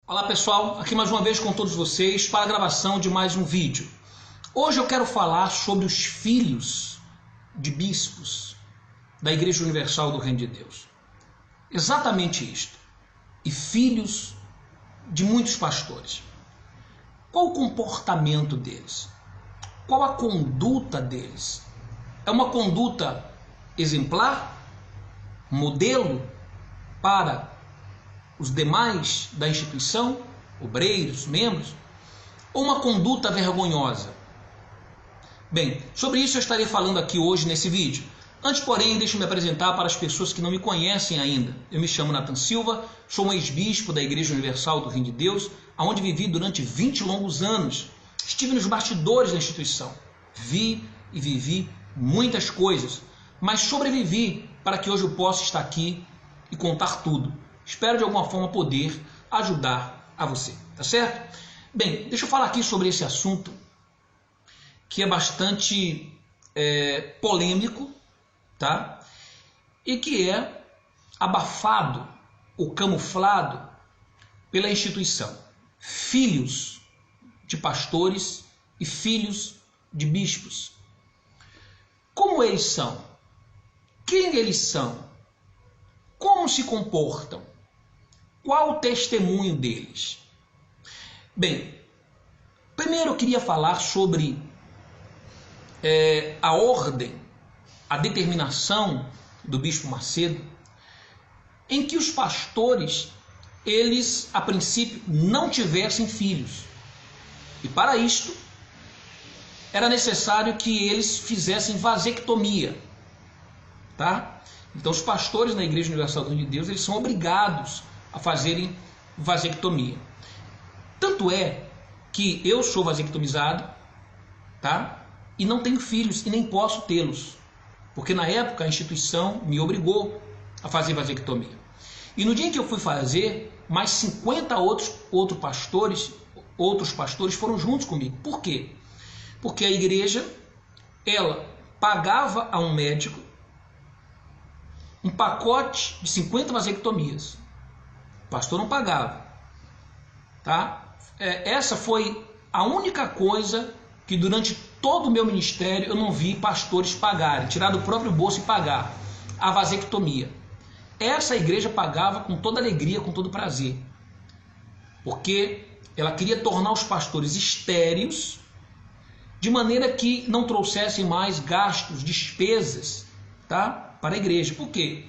Olá pessoal, aqui mais uma vez com todos vocês para a gravação de mais um vídeo. Hoje eu quero falar sobre os filhos de bispos da Igreja Universal do Reino de Deus. Exatamente isto. E filhos de muitos pastores. Qual o comportamento deles? Qual a conduta deles? É uma conduta exemplar? Modelo para os demais da instituição, obreiros, membros, ou uma conduta vergonhosa? Bem, sobre isso eu estarei falando aqui hoje nesse vídeo. Antes, porém, deixe-me me apresentar para as pessoas que não me conhecem ainda. Eu me chamo Nathan Silva, sou um ex-bispo da Igreja Universal do Reino de Deus, onde vivi durante 20 longos anos. Estive nos bastidores da instituição. Vi e vivi muitas coisas, mas sobrevivi para que hoje eu possa estar aqui e contar tudo. Espero de alguma forma poder ajudar a você, tá certo? Bem, deixa eu falar aqui sobre esse assunto que é bastante polêmico, tá? E que é abafado ou camuflado pela instituição. Filhos de pastores e filhos de bispos. Como eles são? Quem eles são? Como se comportam? Qual o testemunho deles? Bem, primeiro eu queria falar sobre a ordem, a determinação do Bispo Macedo, em que os pastores, eles a princípio não tivessem filhos. E para isto, era necessário que eles fizessem vasectomia, tá? Então os pastores na Igreja Universal do Reino de Deus, eles são obrigados a fazerem vasectomia. Tanto é que eu sou vasectomizado, tá? E não tenho filhos e nem posso tê-los, porque na época a instituição me obrigou a fazer vasectomia. E no dia em que eu fui fazer, mais 50 outros pastores foram juntos comigo. Por quê? Porque a igreja, ela pagava a um médico um pacote de 50 vasectomias. O pastor não pagava, tá? Essa foi a única coisa que durante todo o meu ministério eu não vi pastores pagarem, tirar do próprio bolso e pagar a vasectomia. Essa igreja pagava com toda alegria, com todo prazer, porque ela queria tornar os pastores estéreis, de maneira que não trouxessem mais gastos, despesas, tá, para a igreja. Por quê?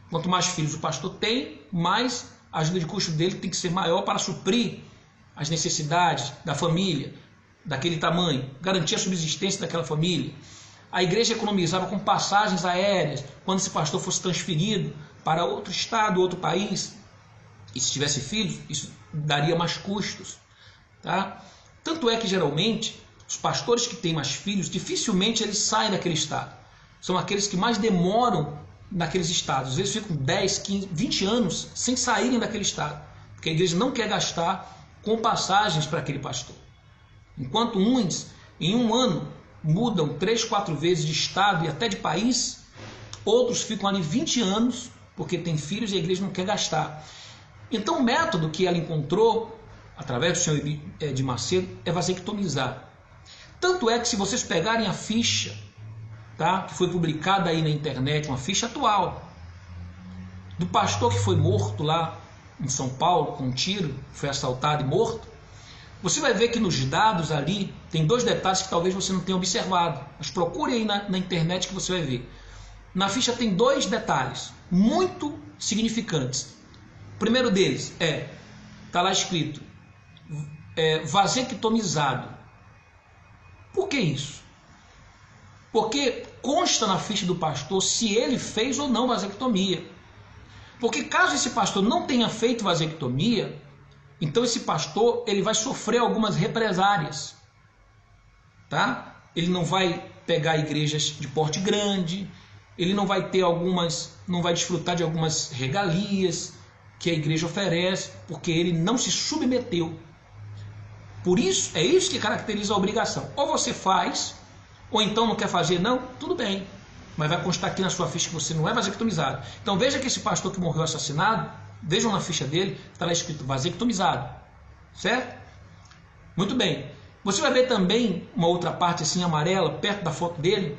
Quanto mais filhos o pastor tem, mais a ajuda de custo dele tem que ser maior para suprir as necessidades da família, daquele tamanho, garantir a subsistência daquela família. A igreja economizava com passagens aéreas, quando esse pastor fosse transferido para outro estado, outro país, e se tivesse filhos, isso daria mais custos, tá? Tanto é que geralmente os pastores que têm mais filhos, dificilmente eles saem daquele estado. São aqueles que mais demoram naqueles estados. Às vezes ficam 10, 15, 20 anos sem saírem daquele estado, porque a igreja não quer gastar com passagens para aquele pastor. Enquanto uns, em um ano, mudam 3, 4 vezes de estado e até de país, outros ficam ali 20 anos, porque têm filhos e a igreja não quer gastar. Então o método que ela encontrou, através do senhor de Macedo, é vasectomizar. Tanto é que se vocês pegarem a ficha, tá, que foi publicada aí na internet, uma ficha atual, do pastor que foi morto lá em São Paulo com um tiro, foi assaltado e morto, você vai ver que nos dados ali tem 2 detalhes que talvez você não tenha observado, mas procure aí na internet que você vai ver. Na ficha tem 2 detalhes muito significantes. O primeiro deles está lá escrito vasectomizado. Por que isso? Porque consta na ficha do pastor se ele fez ou não vasectomia. Porque caso esse pastor não tenha feito vasectomia, então esse pastor ele vai sofrer algumas represárias, tá? Ele não vai pegar igrejas de porte grande, ele não vai ter não vai desfrutar de algumas regalias que a igreja oferece, porque ele não se submeteu. Por isso, é isso que caracteriza a obrigação. Ou você faz, ou então não quer fazer, não, tudo bem. mas vai constar aqui na sua ficha que você não é vasectomizado. Então veja que esse pastor que morreu assassinado, vejam na ficha dele, está lá escrito vasectomizado, certo? Muito bem. Você vai ver também uma outra parte assim amarela, perto da foto dele,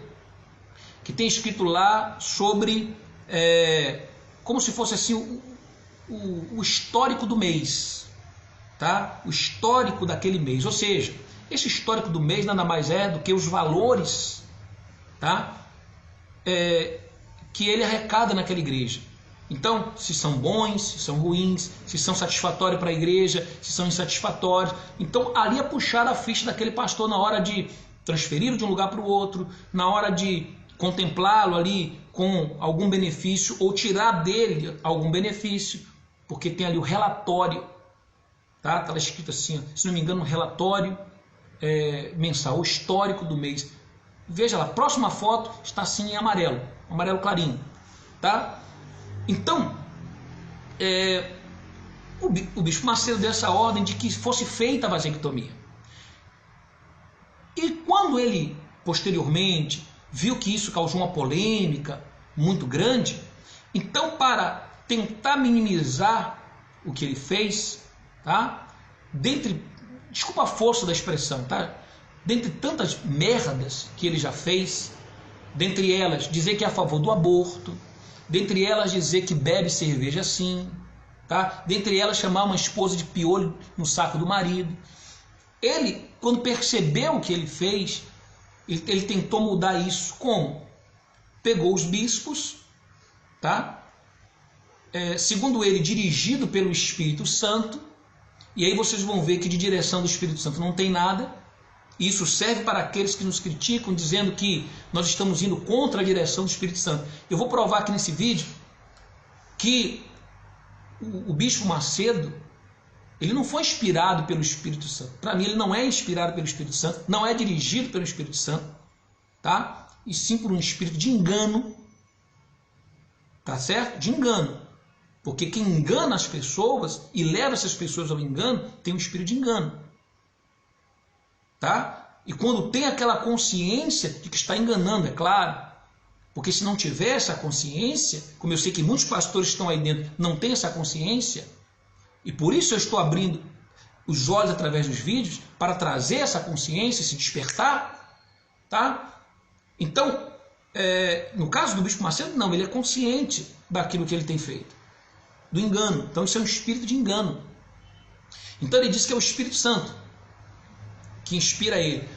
que tem escrito lá sobre, como se fosse assim o histórico do mês, tá? O histórico daquele mês, ou seja, esse histórico do mês nada mais é do que os valores, tá? Que ele arrecada naquela igreja. Então, se são bons, se são ruins, se são satisfatórios para a igreja, se são insatisfatórios. Então, ali é puxar a ficha daquele pastor na hora de transferi-lo de um lugar para o outro, na hora de contemplá-lo ali com algum benefício ou tirar dele algum benefício, porque tem ali o relatório, tá? Está escrito assim, se não me engano, um relatório mensal, o histórico do mês. Veja lá, próxima foto está assim em amarelo clarinho, tá? Então, o bispo Macedo deu essa ordem de que fosse feita a vasectomia. E quando ele, posteriormente, viu que isso causou uma polêmica muito grande, então, para tentar minimizar o que ele fez, tá? Desculpa a força da expressão, tá? Dentre tantas merdas que ele já fez, dentre elas dizer que é a favor do aborto, dentre elas dizer que bebe cerveja sim, tá? Dentre elas chamar uma esposa de piolho no saco do marido. Ele, quando percebeu o que ele fez, ele tentou mudar isso. Como? Pegou os bispos, tá? Segundo ele, dirigido pelo Espírito Santo, e aí vocês vão ver que de direção do Espírito Santo não tem nada. Isso serve para aqueles que nos criticam, dizendo que nós estamos indo contra a direção do Espírito Santo. Eu vou provar aqui nesse vídeo que o bispo Macedo, ele não foi inspirado pelo Espírito Santo. Para mim, ele não é inspirado pelo Espírito Santo, não é dirigido pelo Espírito Santo, tá? E sim por um espírito de engano, tá certo? De engano. Porque quem engana as pessoas e leva essas pessoas ao engano, tem um espírito de engano. Tá? E quando tem aquela consciência de que está enganando, é claro, porque se não tiver essa consciência, como eu sei que muitos pastores estão aí dentro, não têm essa consciência, e por isso eu estou abrindo os olhos através dos vídeos, para trazer essa consciência, se despertar, tá? Então, no caso do bispo Macedo, não, ele é consciente daquilo que ele tem feito, do engano. Então isso é um espírito de engano. Então ele diz que é o Espírito Santo que inspira ele,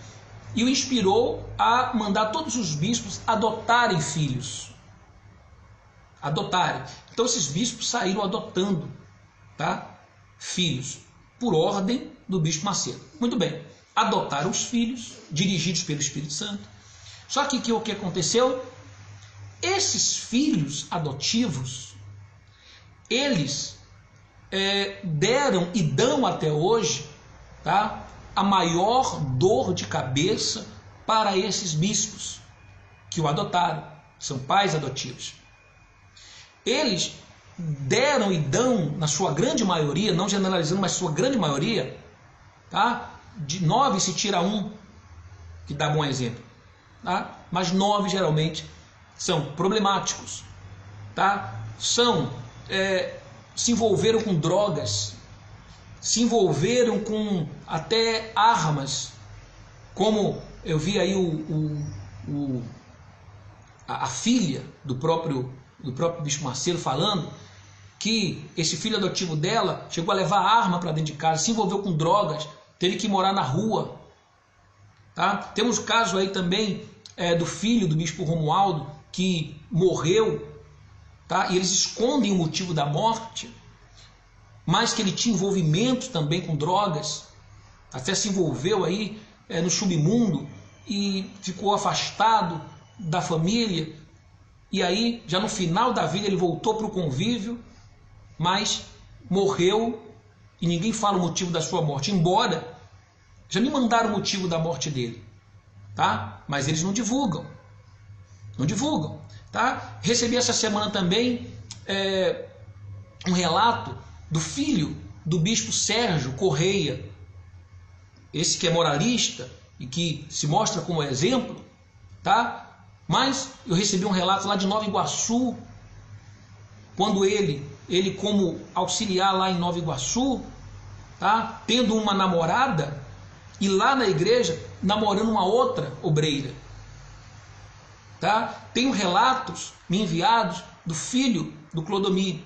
e o inspirou a mandar todos os bispos adotarem filhos. Adotarem. Então esses bispos saíram adotando, tá? Filhos, por ordem do bispo Macedo. Muito bem, adotaram os filhos, dirigidos pelo Espírito Santo. Só que o que aconteceu? Esses filhos adotivos, eles deram e dão até hoje, tá? A maior dor de cabeça para esses bispos que o adotaram, são pais adotivos. Eles deram e dão, na sua grande maioria, não generalizando, mas sua grande maioria, tá? De 9 se tira 1, que dá bom exemplo, tá? Mas 9 geralmente são problemáticos, tá? Se envolveram com drogas, se envolveram com até armas, como eu vi aí a filha do próprio bispo Macedo falando, que esse filho adotivo dela chegou a levar arma para dentro de casa, se envolveu com drogas, teve que morar na rua, tá? Temos o caso aí também do filho do bispo Romualdo, que morreu, tá? E eles escondem o motivo da morte, mas que ele tinha envolvimento também com drogas, até se envolveu aí no submundo e ficou afastado da família, e aí já no final da vida ele voltou para o convívio, mas morreu e ninguém fala o motivo da sua morte, embora já me mandaram o motivo da morte dele, tá? Mas eles não divulgam, tá? Recebi essa semana também um relato do filho do bispo Sérgio Correia, esse que é moralista e que se mostra como exemplo, tá? Mas eu recebi um relato lá de Nova Iguaçu, quando ele como auxiliar lá em Nova Iguaçu, tá, tendo uma namorada, e lá na igreja namorando uma outra obreira. Tá? Tenho relatos me enviados do filho do Clodomiro,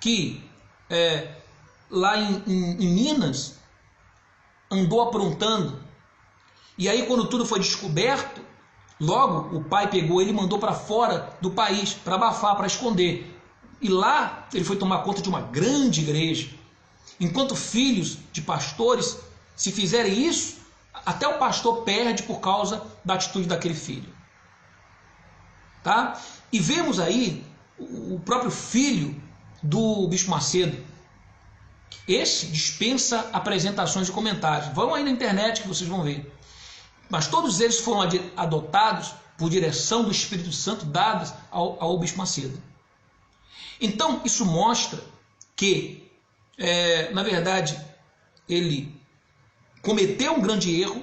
que lá em Minas andou aprontando, e aí quando tudo foi descoberto, logo o pai pegou ele e mandou para fora do país, para abafar, para esconder. E lá ele foi tomar conta de uma grande igreja. Enquanto filhos de pastores, se fizerem isso, até o pastor perde por causa da atitude daquele filho. Tá? E vemos aí o próprio filho do Bispo Macedo. Esse dispensa apresentações e comentários. Vão aí na internet que vocês vão ver. Mas todos eles foram adotados por direção do Espírito Santo dadas ao Bispo Macedo. Então isso mostra que, na verdade, ele cometeu um grande erro,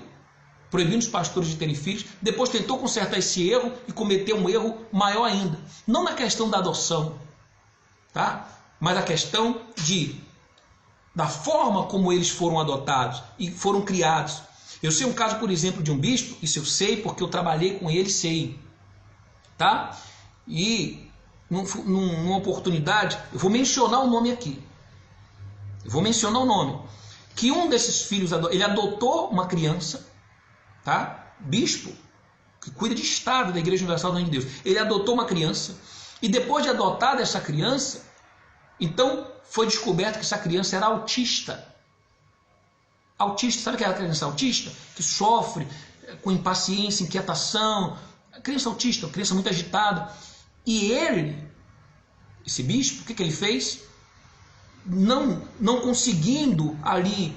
proibindo os pastores de terem filhos, depois tentou consertar esse erro e cometeu um erro maior ainda. Não na questão da adoção, tá? Mas a questão da forma como eles foram adotados e foram criados. Eu sei um caso, por exemplo, de um bispo, isso eu sei porque eu trabalhei com ele, sei. Tá? E numa oportunidade, eu vou mencionar o nome aqui. Eu vou mencionar o nome. Que um desses filhos, ele adotou uma criança, tá? Bispo, que cuida de Estado da Igreja Universal do Reino de Deus. Ele adotou uma criança e depois de adotar essa criança, então foi descoberto que essa criança era autista. Autista, sabe o que é a criança autista? Que sofre com impaciência, inquietação. A criança autista, uma criança muito agitada. E ele, esse bispo, o que ele fez? Não conseguindo ali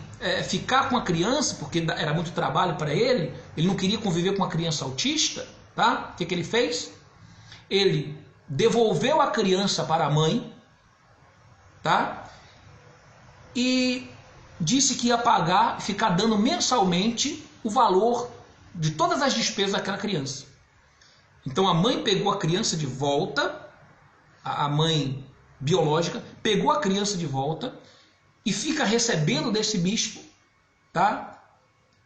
ficar com a criança, porque era muito trabalho para ele não queria conviver com uma criança autista, tá? O que ele fez? Ele devolveu a criança para a mãe, tá? E disse que ia pagar, ficar dando mensalmente o valor de todas as despesas daquela criança. Então a mãe pegou a criança de volta, a mãe biológica pegou a criança de volta e fica recebendo desse bispo, tá?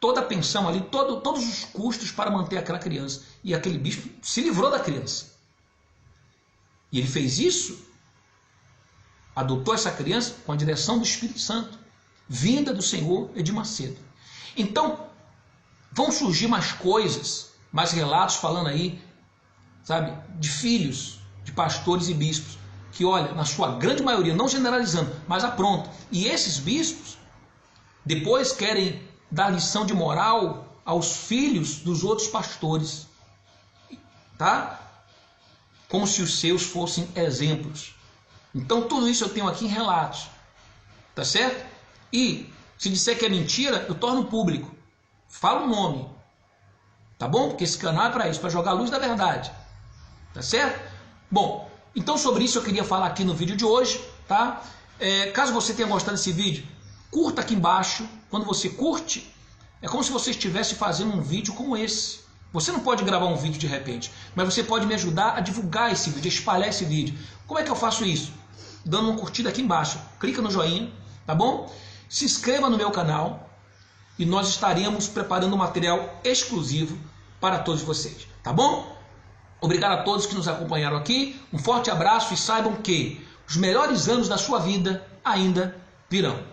Toda a pensão ali, todos os custos para manter aquela criança. E aquele bispo se livrou da criança. E ele fez isso, adotou essa criança com a direção do Espírito Santo, vinda do Senhor Edir Macedo. Então, vão surgir mais coisas, mais relatos falando aí, sabe, de filhos de pastores e bispos, que olha, na sua grande maioria, não generalizando, mas aprontam. E esses bispos depois querem dar lição de moral aos filhos dos outros pastores, tá? Como se os seus fossem exemplos. Então tudo isso eu tenho aqui em relatos, tá certo? E se disser que é mentira, eu torno público. Fala o nome, tá bom? Porque esse canal é para isso, para jogar a luz da verdade, tá certo? Bom, então sobre isso eu queria falar aqui no vídeo de hoje, tá? Caso você tenha gostado desse vídeo, curta aqui embaixo. Quando você curte, é como se você estivesse fazendo um vídeo como esse. Você não pode gravar um vídeo de repente, mas você pode me ajudar a divulgar esse vídeo, a espalhar esse vídeo. Como é que eu faço isso? Dando uma curtida aqui embaixo, clica no joinha, tá bom? Se inscreva no meu canal e nós estaremos preparando um material exclusivo para todos vocês, tá bom? Obrigado a todos que nos acompanharam aqui, um forte abraço e saibam que os melhores anos da sua vida ainda virão.